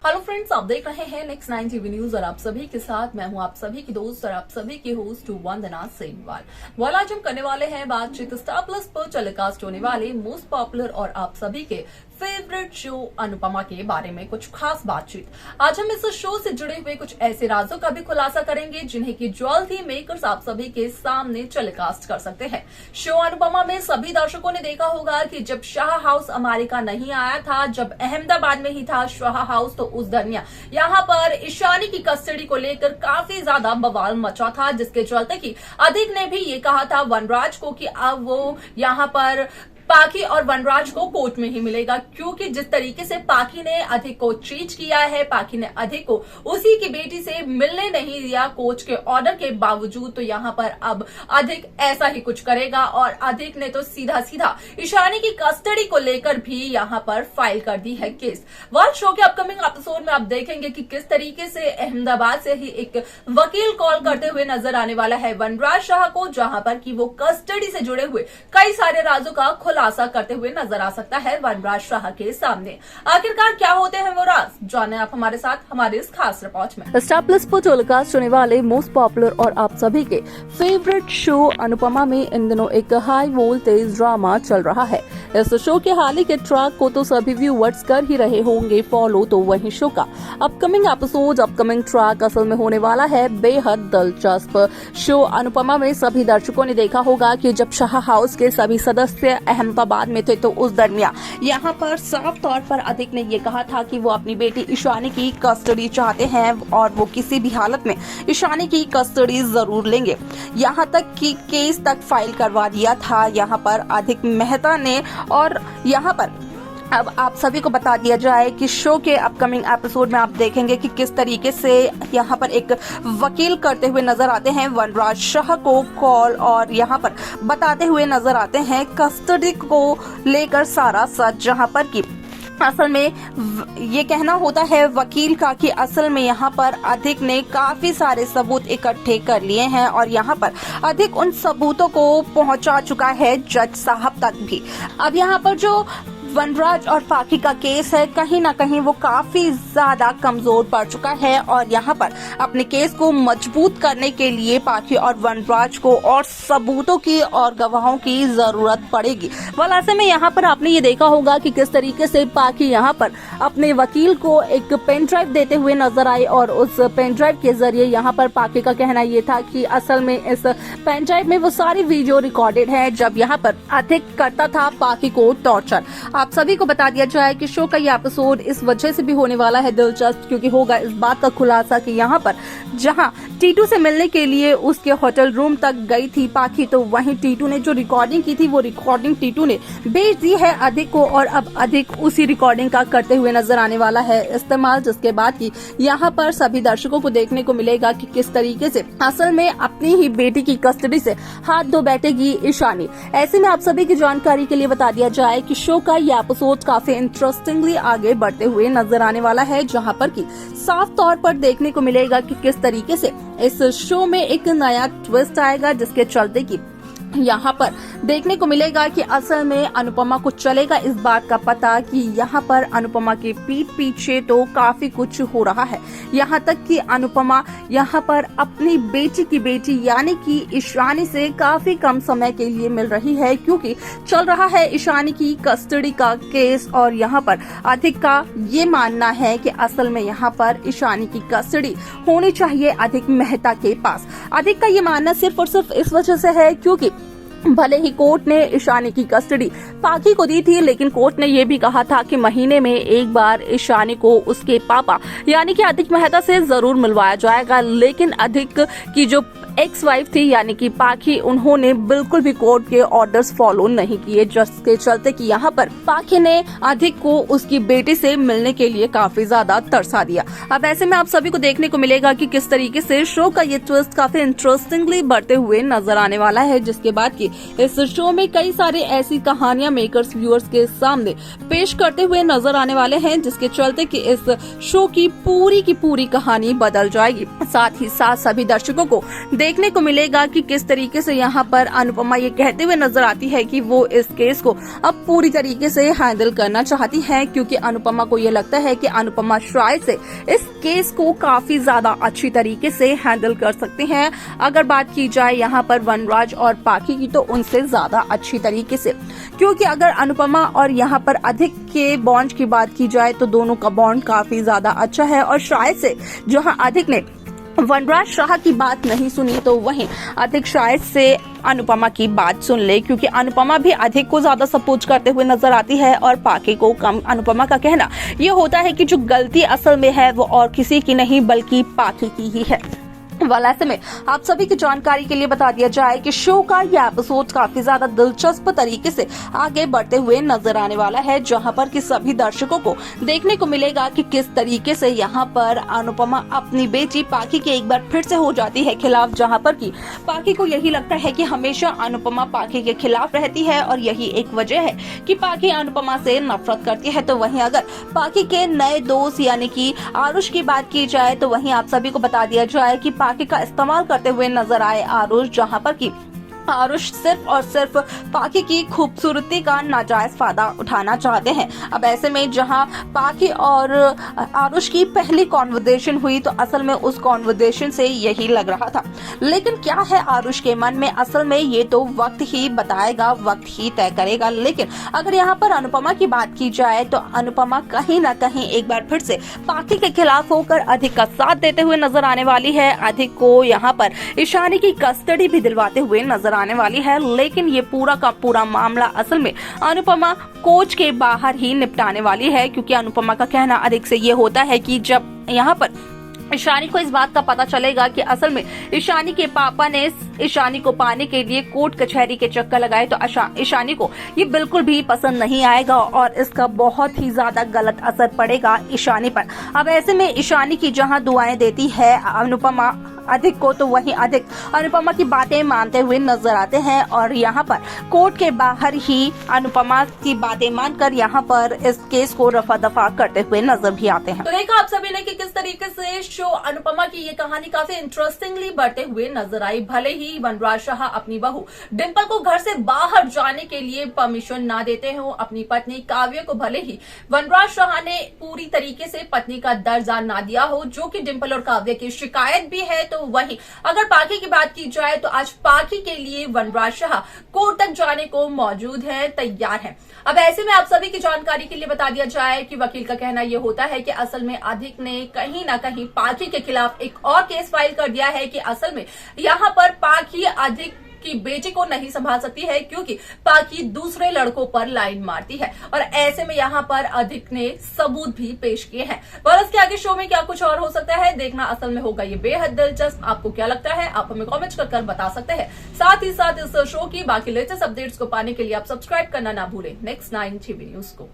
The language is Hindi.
हेलो फ्रेंड्स, आप देख रहे हैं नेक्स्ट 9 टीवी न्यूज और आप सभी के साथ मैं हूं आप सभी की दोस्त और आप सभी की होस्ट वंदना सेमवाल। आज हम करने वाले हैं बातचीत स्टार प्लस पर टेलीकास्ट होने वाले मोस्ट पॉपुलर और आप सभी के फेवरेट शो अनुपमा के बारे में कुछ खास बातचीत। आज हम इस शो से जुड़े हुए कुछ ऐसे राजों का भी खुलासा करेंगे जिन्हें की जल्द ही मेकर्स आप सभी के सामने टेलीकास्ट कर सकते हैं। शो अनुपमा में सभी दर्शकों ने देखा होगा कि जब शाह हाउस अमेरिका नहीं आया था, जब अहमदाबाद में ही था शाह हाउस, तो उस दरमियान यहाँ पर ईशानी की कस्टडी को लेकर काफी ज्यादा बवाल मचा था, जिसके चलते कि अधिक ने भी ये कहा था वनराज को कि अब वो यहाँ पर पाखी और वनराज को कोर्ट में ही मिलेगा, क्योंकि जिस तरीके से पाखी ने अधिक को चीट किया है, पाखी ने अधिक को उसी की बेटी से मिलने नहीं दिया कोर्ट के ऑर्डर के बावजूद, तो यहाँ पर अब अधिक ऐसा ही कुछ करेगा और अधिक ने तो सीधा सीधा ईशानी की कस्टडी को लेकर भी यहाँ पर फाइल कर दी है केस। वर्ल्ड शो के अपकमिंग एपिसोड में आप देखेंगे कि किस तरीके से अहमदाबाद से ही एक वकील कॉल करते हुए नजर आने वाला है वनराज शाह को, जहां पर कि वो कस्टडी से जुड़े हुए कई सारे राजों का खुलासा करते हुए नजर आ सकता है वनराज शाह के सामने। आखिरकार क्या होते हैं वो राज, जाने आप हमारे साथ हमारे इस खास रिपोर्ट में। स्टार प्लस पर टेलीकास्ट होने वाले मोस्ट पॉपुलर और आप सभी के फेवरेट शो अनुपमा में इन दिनों एक हाई वोल्टेज ड्रामा चल रहा है। इस शो के हाल ही के ट्रैक को तो सभी व्यूअर्स कर ही रहे होंगे फॉलो, तो वहीं शो का अपकमिंग एपिसोड, अपकमिंग ट्रैक असल में होने वाला है बेहद दिलचस्प। शो अनुपमा में सभी दर्शकों ने देखा होगा कि जब शाह हाउस के सभी सदस्य अहमदाबाद में थे, तो उस दरमियान यहाँ पर साफ तौर पर अधिक ने ये कहा था कि वो अपनी बेटी ईशानी की कस्टडी चाहते हैं और वो किसी भी हालत में ईशानी की कस्टडी जरूर लेंगे। यहाँ तक कि केस तक फाइल करवा दिया था यहाँ पर अधिक मेहता ने। और यहाँ पर अब आप सभी को बता दिया जाए कि शो के अपकमिंग एपिसोड में आप देखेंगे कि किस तरीके से यहाँ पर एक वकील करते हुए नजर आते हैं वनराज शाह को कॉल, और यहाँ पर बताते हुए नजर आते हैं कस्टडी को लेकर सारा सच, जहाँ पर कि असल में ये कहना होता है वकील का कि असल में यहाँ पर अधिक ने काफी सारे सबूत इकट्ठे कर लिए हैं और यहाँ पर अधिक उन सबूतों को पहुंचा चुका है जज साहब तक भी। अब यहाँ पर जो वनराज और पाखी का केस है, कहीं ना कहीं वो काफी ज्यादा कमजोर पड़ चुका है और यहाँ पर अपने केस को मजबूत करने के लिए पाखी और वनराज को और सबूतों की और गवाहों की जरूरत पड़ेगी। वाल ऐसे में यहाँ पर आपने ये देखा होगा कि किस तरीके से पाखी यहाँ पर अपने वकील को एक पेन ड्राइव देते हुए नजर आई और उस पेन ड्राइव के जरिए यहाँ पर पाखी का कहना ये था कि असल में इस पेन ड्राइव में वो सारी वीडियो रिकॉर्डेड है जब यहाँ पर अधिक करता था पाखी को टॉर्चर। आप सभी को बता दिया जाए कि शो का ये एपिसोड इस वजह से भी होने वाला है दिलचस्प, क्योंकि होगा इस बात का खुलासा कि यहाँ पर जहां टीटू से मिलने के लिए उसके होटल रूम तक गई थी पाखी, तो वहीं टीटू ने जो रिकॉर्डिंग की थी वो रिकॉर्डिंग टीटू ने भेज दी है अधिक को और अब अधिक उसी रिकॉर्डिंग का करते हुए नजर आने वाला है इस्तेमाल, जिसके बाद की यहाँ पर सभी दर्शकों को देखने को मिलेगा कि किस तरीके से असल में अपनी ही बेटी की कस्टडी से हाथ धो बैठेगी ईशानी। ऐसे में आप सभी की जानकारी के लिए बता दिया जाए कि शो का एपिसोड काफी इंटरेस्टिंगली आगे बढ़ते हुए नजर आने वाला है, जहां पर कि साफ तौर पर देखने को मिलेगा कि किस तरीके से इस शो में एक नया ट्विस्ट आएगा, जिसके चलते कि यहाँ पर देखने को मिलेगा कि असल में अनुपमा को चलेगा इस बात का पता कि यहाँ पर अनुपमा के पीठ पीछे तो काफी कुछ हो रहा है। यहाँ तक कि अनुपमा यहाँ पर अपनी बेटी की बेटी यानी कि ईशानी से काफी कम समय के लिए मिल रही है, क्योंकि चल रहा है ईशानी की कस्टडी का केस और यहाँ पर अधिक का ये मानना है कि असल में यहाँ पर ईशानी की कस्टडी होनी चाहिए अधिक मेहता के पास। अधिक का ये मानना सिर्फ और सिर्फ इस वजह से है क्योंकि भले ही कोर्ट ने ईशानी की कस्टडी पाखी को दी थी, लेकिन कोर्ट ने यह भी कहा था कि महीने में एक बार ईशानी को उसके पापा यानी कि अधिक मेहता से जरूर मिलवाया जाएगा। लेकिन अधिक की जो एक्स वाइफ थी यानी कि पाखी, उन्होंने बिल्कुल भी कोर्ट के ऑर्डर्स फॉलो नहीं किए, जिसके चलते कि यहाँ पर पाखी ने अधिक को उसकी बेटी से मिलने के लिए काफी ज्यादा तरसा दिया। अब ऐसे में आप सभी को देखने को मिलेगा कि किस तरीके से शो का ये ट्विस्ट काफी इंटरेस्टिंगली बढ़ते हुए नजर आने वाला है, जिसके बाद की इस शो में कई सारे ऐसी कहानियां मेकर्स व्यूअर्स के सामने पेश करते हुए नजर आने वाले हैं, जिसके चलते कि इस शो की पूरी कहानी बदल जाएगी। साथ ही साथ सभी दर्शकों को देखने को मिलेगा कि किस तरीके से यहाँ पर अनुपमा ये कहते हुए नजर आती है कि वो इस केस को अब पूरी तरीके से हैंडल करना चाहती है, क्योंकि अनुपमा को ये लगता है कि अनुपमा शायद से इस केस को काफी ज्यादा अच्छी तरीके से हैंडल कर सकती हैं। अगर बात की जाए यहाँ पर वनराज और पाखी की तो उनसे ज्यादा अच्छी तरीके से, क्योंकि अगर अनुपमा और यहाँ पर अधिक के बॉन्ड की बात की जाए तो दोनों का बॉन्ड काफी ज्यादा अच्छा है। और शायद से जहाँ अधिक ने वनराज शाह की बात नहीं सुनी तो वहीं अधिक शायद से अनुपमा की बात सुन ले, क्योंकि अनुपमा भी अधिक को ज्यादा सपोर्ट करते हुए नजर आती है और पाखी को कम। अनुपमा का कहना ये होता है कि जो गलती असल में है वो और किसी की नहीं बल्कि पाखी की ही है। वाला ऐसे में आप सभी की जानकारी के लिए बता दिया जाए कि शो का ये एपिसोड काफी ज्यादा दिलचस्प तरीके से आगे बढ़ते हुए नजर आने वाला है, जहां पर कि सभी दर्शकों को देखने को मिलेगा कि किस तरीके से यहां पर अनुपमा अपनी बेटी पाखी के एक बार फिर से हो जाती है खिलाफ, जहां पर कि पाखी को यही लगता है कि हमेशा अनुपमा पाखी के खिलाफ रहती है और यही एक वजह है कि पाखी अनुपमा से नफरत करती है। तो वहीं अगर पाखी के नए दोस्त यानी कि आरुष की बात की जाए तो वहीं आप सभी को बता दिया जाए कि पाखी का इस्तेमाल करते हुए नजर आए आरुष, जहां पर कि आरुष सिर्फ और सिर्फ पाखी की खूबसूरती का नाजायज फायदा उठाना चाहते हैं। अब ऐसे में जहां पाखी और आरुष की पहली कॉन्वर्सेशन हुई तो असल में उस कॉन्वर्सेशन से यही लग रहा था, लेकिन क्या है आरुष के मन में असल में ये तो वक्त ही बताएगा, वक्त ही तय करेगा। लेकिन अगर यहाँ पर अनुपमा की बात की जाए तो अनुपमा कहीं ना कहीं एक बार फिर से पाखी के खिलाफ होकर अधिक का साथ देते हुए नजर आने वाली है। अधिक को यहाँ पर ईशानी की कस्टडी भी दिलवाते हुए नजर आने वाली है, लेकिन ये पूरा का पूरा मामला असल में अनुपमा कोच के बाहर ही निपटाने वाली है, क्योंकि अनुपमा का कहना अधिक से ये होता है कि जब यहाँ पर ईशानी को इस बात का पता चलेगा कि असल में ईशानी के पापा ने ईशानी को पाने के लिए कोर्ट कचहरी के चक्कर लगाए तो ईशानी को ये बिल्कुल भी पसंद नहीं आएगा और इसका बहुत ही ज्यादा गलत असर पड़ेगा ईशानी पर। अब ऐसे में ईशानी की जहां दुआएं देती है अनुपमा अधिक को, तो वहीं अधिक अनुपमा की बातें मानते हुए नजर आते हैं और यहाँ पर कोर्ट के बाहर ही अनुपमा की बातें मानकर यहाँ पर इस केस को रफा दफा करते हुए नजर भी आते हैं। तो देखा आप सभी ने कि किस तरीके से शो अनुपमा की ये कहानी काफी इंटरेस्टिंगली बढ़ते हुए नजर आई। भले ही वनराज शाह अपनी बहू डिंपल को घर से बाहर जाने के लिए परमिशन ना देते हो, अपनी पत्नी काव्य को भले ही वनराज शाह ने पूरी तरीके से पत्नी का दर्जा ना दिया हो, जो कि डिंपल और काव्य की शिकायत भी है, तो वहीं अगर पाखी की बात की जाए तो आज पाखी के लिए वनराज शाह कोर्ट तक जाने को मौजूद है, तैयार है। अब ऐसे में आप सभी की जानकारी के लिए बता दिया जाए कि वकील का कहना यह होता है कि असल में अधिक ने कहीं ना कहीं पाखी के खिलाफ एक और केस फाइल कर दिया है कि असल में यहाँ पर पाखी अधिक की बेटी को नहीं संभाल सकती है, क्योंकि पाखी दूसरे लड़कों पर लाइन मारती है और ऐसे में यहाँ पर अधिक ने सबूत भी पेश किए हैं। पर इसके आगे शो में क्या कुछ और हो सकता है देखना असल में होगा ये बेहद दिलचस्प। आपको क्या लगता है आप हमें कमेंट कर बता सकते हैं। साथ ही साथ इस शो की बाकी लेटेस्ट अपडेट्स को पाने के लिए आप सब्सक्राइब करना ना भूलें नेक्स्ट 9 टीवी न्यूज को।